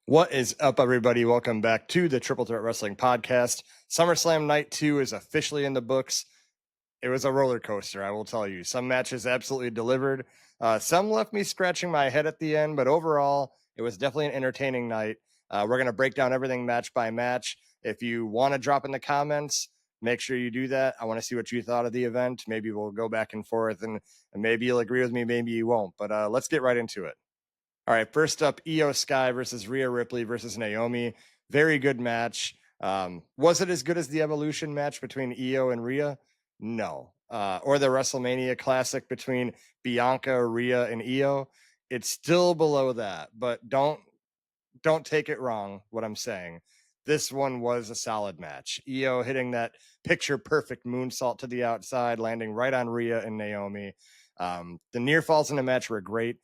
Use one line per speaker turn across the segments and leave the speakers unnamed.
What is up, everybody? Welcome back to the Triple Threat Wrestling Podcast. SummerSlam Night 2 is officially in the books. It was a roller coaster, I will tell you. Some matches absolutely delivered. Some left me scratching my head at the end, but overall, it was definitely an entertaining night. We're going to break down everything match by match. If you want to drop in the comments, make sure you do that. I want to see what you thought of the event. Maybe we'll go back and forth, and maybe you'll agree with me, maybe you won't. But let's get right into it. All right, first up, Io Sky versus Rhea Ripley versus Naomi. Very good match. Was it as good as the Evolution match between Io and Rhea? No. Or the WrestleMania Classic between Bianca, Rhea, and Io? It's still below that, but don't take it wrong what I'm saying. This one was a solid match. Io hitting that picture perfect moonsault to the outside, landing right on Rhea and Naomi. The near falls in the match were great.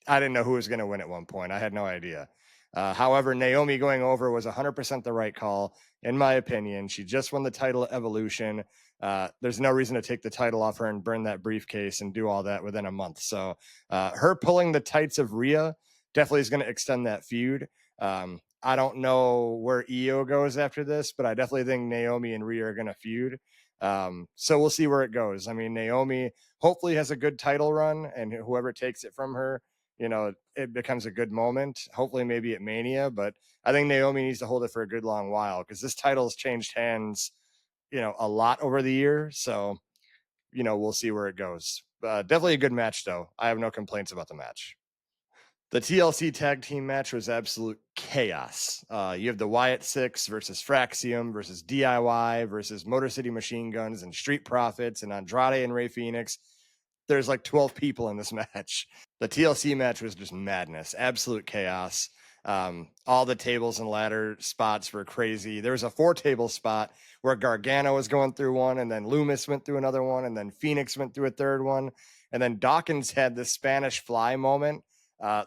I didn't know who was going to win at one point. I had no idea. However, Naomi going over was 100% the right call, in my opinion. She just won the title at Evolution. There's no reason to take the title off her and burn that briefcase and do all that within a month. So her pulling the tights of Rhea definitely is going to extend that feud. I don't know where Io goes after this, but I definitely think Naomi and Rhea are going to feud. So we'll see where it goes. I mean, Naomi hopefully has a good title run, and whoever takes it from her, it becomes a good moment. Hopefully maybe at Mania, but I think Naomi needs to hold it for a good long while because this title has changed hands, a lot over the year. So, we'll see where it goes. Definitely a good match, though. I have no complaints about the match. The TLC tag team match was absolute chaos. You have the Wyatt Six versus Fraxium versus DIY versus Motor City Machine Guns and Street Profits and Andrade and Rey Fenix. There's like 12 people in this match. The TLC match was just madness, absolute chaos. All the tables and ladder spots were crazy. There was a 4-table spot where Gargano was going through one, and then Loomis went through another one, and then Phoenix went through a third one, and then Dawkins had this Spanish fly moment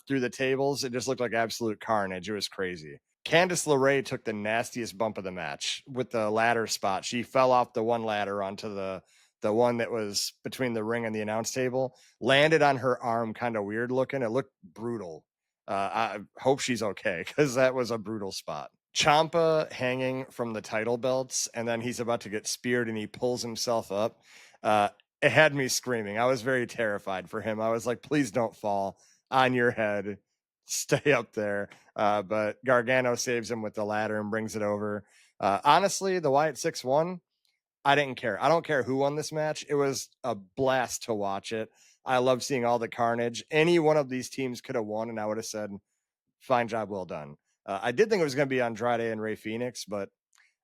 through the tables. It just looked like absolute carnage. It was crazy. Candice LeRae took the nastiest bump of the match with the ladder spot. She fell off the one ladder onto the one that was between the ring and the announce table, landed on her arm, kind of weird looking. It looked brutal. I hope she's okay because that was a brutal spot. Ciampa hanging from the title belts, and then he's about to get speared, and he pulls himself up. It had me screaming. I was very terrified for him. I was like, please don't fall on your head. Stay up there. But Gargano saves him with the ladder and brings it over. Honestly, the Wyatt 6-1, I didn't care. I don't care who won this match. It was a blast to watch it. I love seeing all the carnage. Any one of these teams could have won, and I would have said, fine job, well done. I did think it was going to be Andrade and Rey Fenix, but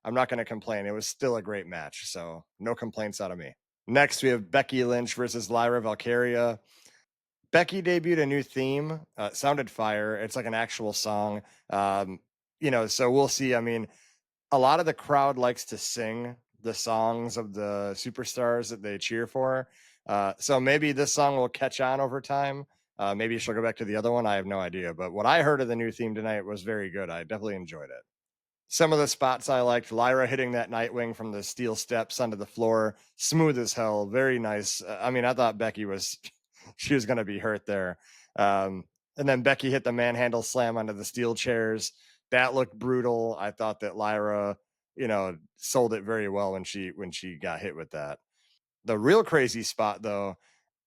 I'm not going to complain. It was still a great match, so no complaints out of me. Next, we have Becky Lynch versus Lyra Valkyria. Becky debuted a new theme. It sounded fire. It's like an actual song. So we'll see. I mean, a lot of the crowd likes to sing the songs of the superstars that they cheer for. So maybe this song will catch on over time. Maybe she'll go back to the other one. I have no idea. But what I heard of the new theme tonight was very good. I definitely enjoyed it. Some of the spots I liked, Lyra hitting that Nightwing from the steel steps onto the floor. Smooth as hell. Very nice. I thought Becky she was going to be hurt there. And then Becky hit the manhandle slam onto the steel chairs. That looked brutal. I thought that Lyra, sold it very well when she got hit with that. The real crazy spot, though,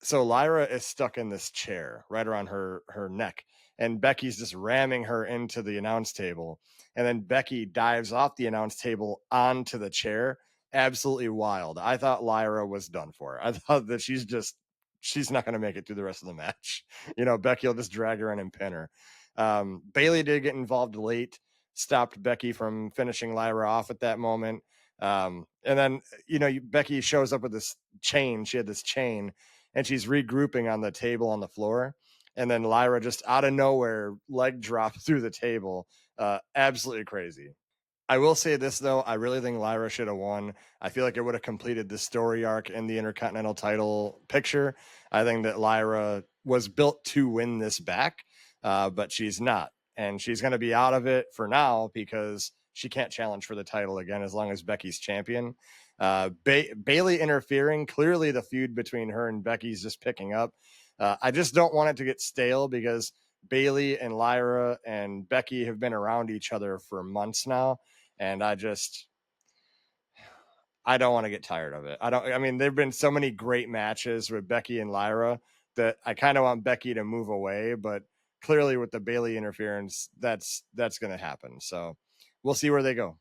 so Lyra is stuck in this chair right around her neck, and Becky's just ramming her into the announce table, and then Becky dives off the announce table onto the chair. Absolutely wild. I thought Lyra was done for. I thought that she's not going to make it through the rest of the match. Becky will just drag her in and pin her. Bayley did get involved late, stopped Becky from finishing Lyra off at that moment. And then, Becky shows up with this chain. She had this chain, and she's regrouping on the table on the floor. And then Lyra just out of nowhere leg dropped through the table. Absolutely crazy. I will say this, though. I really think Lyra should have won. I feel like it would have completed the story arc in the Intercontinental title picture. I think that Lyra was built to win this back, but she's not. And she's going to be out of it for now because she can't challenge for the title again as long as Becky's champion. Bayley interfering. Clearly, the feud between her and Becky's just picking up. I just don't want it to get stale because Bailey and Lyra and Becky have been around each other for months now, and I don't want to get tired of it. I mean, there've been so many great matches with Becky and Lyra that I kind of want Becky to move away, but clearly with the Bailey interference, that's going to happen. So we'll see where they go.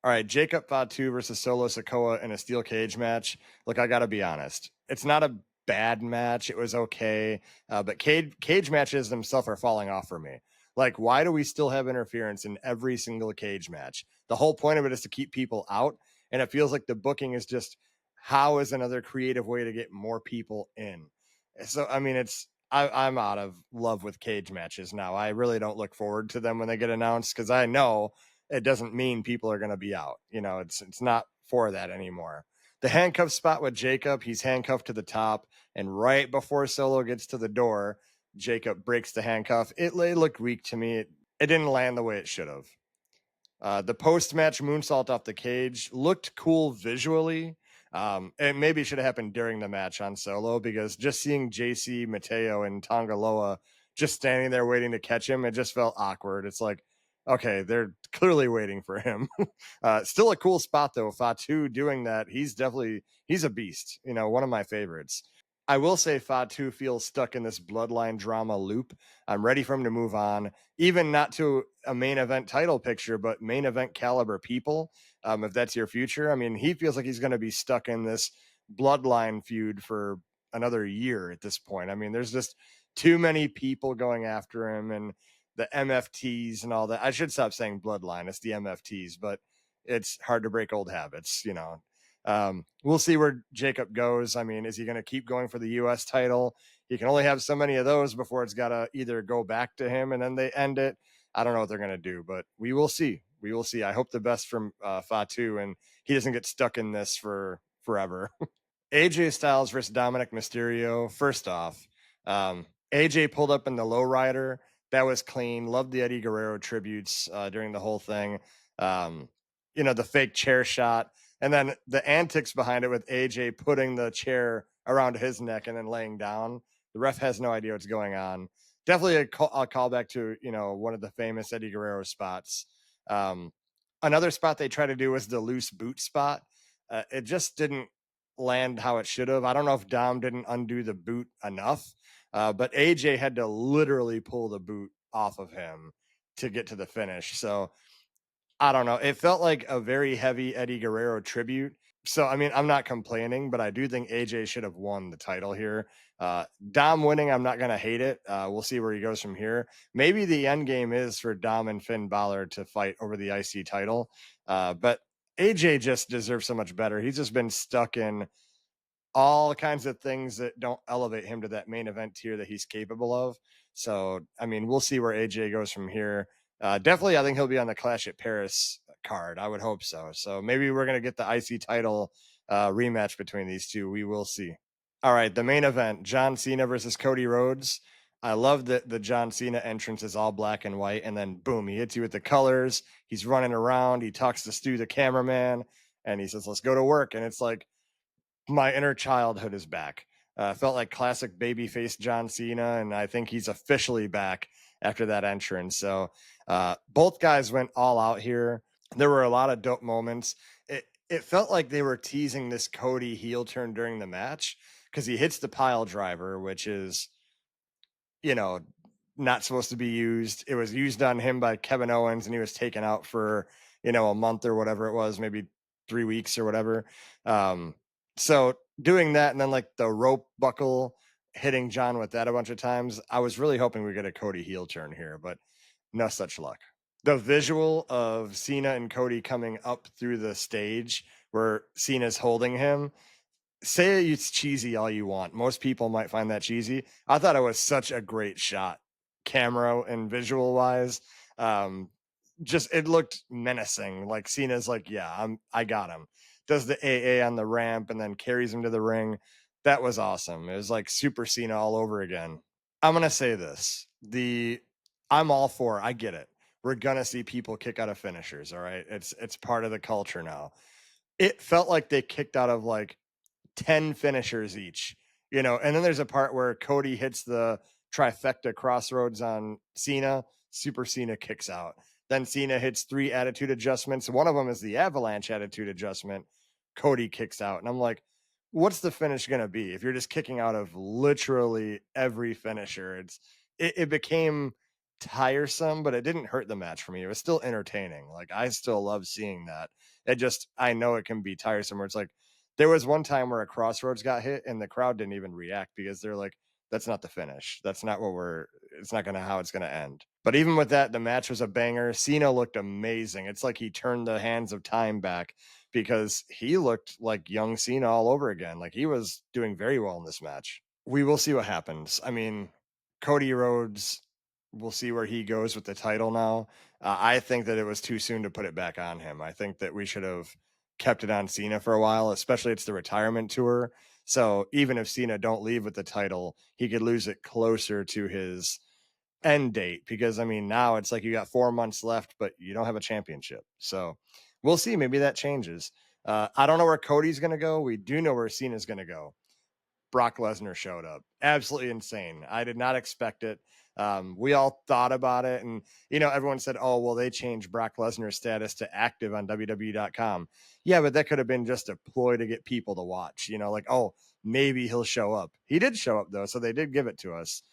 All right, Jacob Fatu versus Solo Sikoa in a steel cage match. Look, I got to be honest. It's not a bad match. It was okay, but cage matches themselves are falling off for me. Like, why do we still have interference in every single cage match? The whole point of it is to keep people out, and it feels like the booking is just how is another creative way to get more people in. So, I mean, I'm out of love with cage matches now. I really don't look forward to them when they get announced because I know it doesn't mean people are going to be out. You know, it's not for that anymore. The handcuff spot with Jacob, he's handcuffed to the top, and right before Solo gets to the door, Jacob breaks the handcuff. It looked weak to me. It didn't land the way it should have. The post-match moonsault off the cage looked cool visually. It maybe should have happened during the match on Solo, because just seeing JC, Mateo, and Tongaloa just standing there waiting to catch him, it just felt awkward. It's like, okay, they're clearly waiting for him. Still a cool spot though. Fatu doing that, he's a beast. You know, one of my favorites. I will say Fatu feels stuck in this bloodline drama loop. I'm ready for him to move on, even not to a main event title picture, but main event caliber people. If that's your future, I mean, he feels like he's going to be stuck in this bloodline feud for another year at this point. I mean, there's just too many people going after him, and the MFTs and all that. I should stop saying bloodline. It's the MFTs, but it's hard to break old habits, you know. We'll see where Jacob goes. I mean, is he going to keep going for the U.S. title? He can only have so many of those before it's got to either go back to him and then they end it. I don't know what they're going to do, but we will see. We will see. I hope the best from Fatu, and he doesn't get stuck in this for forever. AJ Styles versus Dominic Mysterio. First off, AJ pulled up in the lowrider. That was clean. Loved the Eddie Guerrero tributes during the whole thing. You know, the fake chair shot, and then the antics behind it with AJ putting the chair around his neck and then laying down. The ref has no idea what's going on. Definitely a callback to, you know, one of the famous Eddie Guerrero spots. Another spot they tried to do was the loose boot spot. It just didn't land how it should have. I don't know if Dom didn't undo the boot enough, but AJ had to literally pull the boot off of him to get to the finish. So I don't know. It felt like a very heavy Eddie Guerrero tribute. So, I mean, I'm not complaining, but I do think AJ should have won the title here. Dom winning, I'm not going to hate it. We'll see where he goes from here. Maybe the end game is for Dom and Finn Balor to fight over the IC title. But AJ just deserves so much better. He's just been stuck in all kinds of things that don't elevate him to that main event tier that he's capable of. So, I mean, we'll see where AJ goes from here. Definitely, I think he'll be on the Clash at Paris card. I would hope so. So maybe we're going to get the IC title rematch between these two. We will see. All right, the main event, John Cena versus Cody Rhodes. I love that the John Cena entrance is all black and white, and then boom, he hits you with the colors. He's running around. He talks to Stu, the cameraman, and he says, "Let's go to work." And it's like, my inner childhood is back. Felt like classic babyface John Cena, and I think he's officially back after that entrance. So both guys went all out here. There were a lot of dope moments. It felt like they were teasing this Cody heel turn during the match, because he hits the pile driver, which is, you know, not supposed to be used. It was used on him by Kevin Owens, and he was taken out for, you know, a month or whatever it was, maybe 3 weeks or whatever. So doing that, and then like the rope buckle, hitting John with that a bunch of times, I was really hoping we get a Cody heel turn here, but no such luck. The visual of Cena and Cody coming up through the stage where Cena's holding him, say it's cheesy all you want. Most people might find that cheesy. I thought it was such a great shot, camera and visual wise. Just it looked menacing. Like Cena's like, yeah, I got him. Does the AA on the ramp and then carries him to the ring. That was awesome. It was like Super Cena all over again. I'm gonna say this. I'm all for, I get it. We're gonna see people kick out of finishers, all right? It's part of the culture now. It felt like they kicked out of like 10 finishers each, you know, and then there's a part where Cody hits the trifecta crossroads on Cena. Super Cena kicks out. Then Cena hits 3 attitude adjustments. One of them is the avalanche attitude adjustment. Cody kicks out. And I'm like, what's the finish going to be if you're just kicking out of literally every finisher? It became tiresome, but it didn't hurt the match for me. It was still entertaining. Like, I still love seeing that. I know it can be tiresome where it's like, there was one time where a crossroads got hit and the crowd didn't even react because they're like, that's not the finish. That's not it's not how it's going to end. But even with that, the match was a banger. Cena looked amazing. It's like he turned the hands of time back because he looked like young Cena all over again. Like, he was doing very well in this match. We will see what happens. I mean, Cody Rhodes, we'll see where he goes with the title now. I think that it was too soon to put it back on him. I think that we should have kept it on Cena for a while, especially it's the retirement tour. So even if Cena don't leave with the title, he could lose it closer to his end date, because I mean, now it's like you got 4 months left, but you don't have a championship. So we'll see. Maybe that changes. I don't know where Cody's going to go. We do know where Cena's going to go. Brock Lesnar showed up. Absolutely insane. I did not expect it. We all thought about it, and everyone said, oh, well, they changed Brock Lesnar's status to active on WWE.com. Yeah, but that could have been just a ploy to get people to watch, like, oh, maybe he'll show up. He did show up, though, so they did give it to us.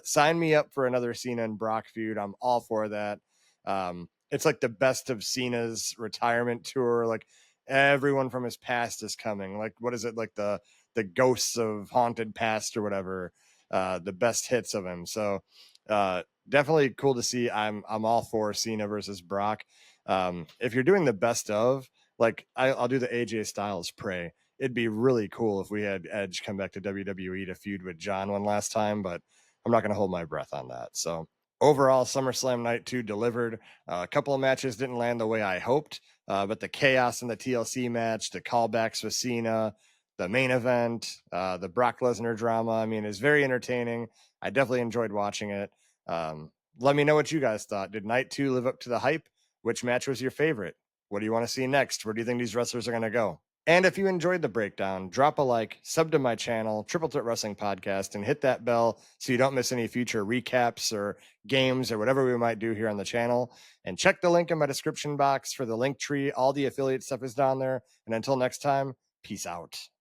Sign me up for another Cena and Brock feud. I'm all for that. It's like the best of Cena's retirement tour. Like, everyone from his past is coming. Like, what is it, like the ghosts of haunted past or whatever, the best hits of him. So definitely cool to see. I'm all for Cena versus Brock. If you're doing the best of, like, I'll do the AJ Styles pray. It'd be really cool if we had Edge come back to WWE to feud with John one last time, but I'm not going to hold my breath on that. So overall, SummerSlam Night 2 delivered. A couple of matches didn't land the way I hoped, but the chaos in the TLC match, the callbacks with Cena, the main event, the Brock Lesnar drama, I mean, is very entertaining. I definitely enjoyed watching it. Let me know what you guys thought. Did Night 2 live up to the hype? Which match was your favorite? What do you want to see next? Where do you think these wrestlers are going to go? And if you enjoyed the breakdown, drop a like, sub to my channel, Triple Threat Wrestling Podcast, and hit that bell so you don't miss any future recaps or games or whatever we might do here on the channel. And check the link in my description box for the link tree. All the affiliate stuff is down there. And until next time, peace out.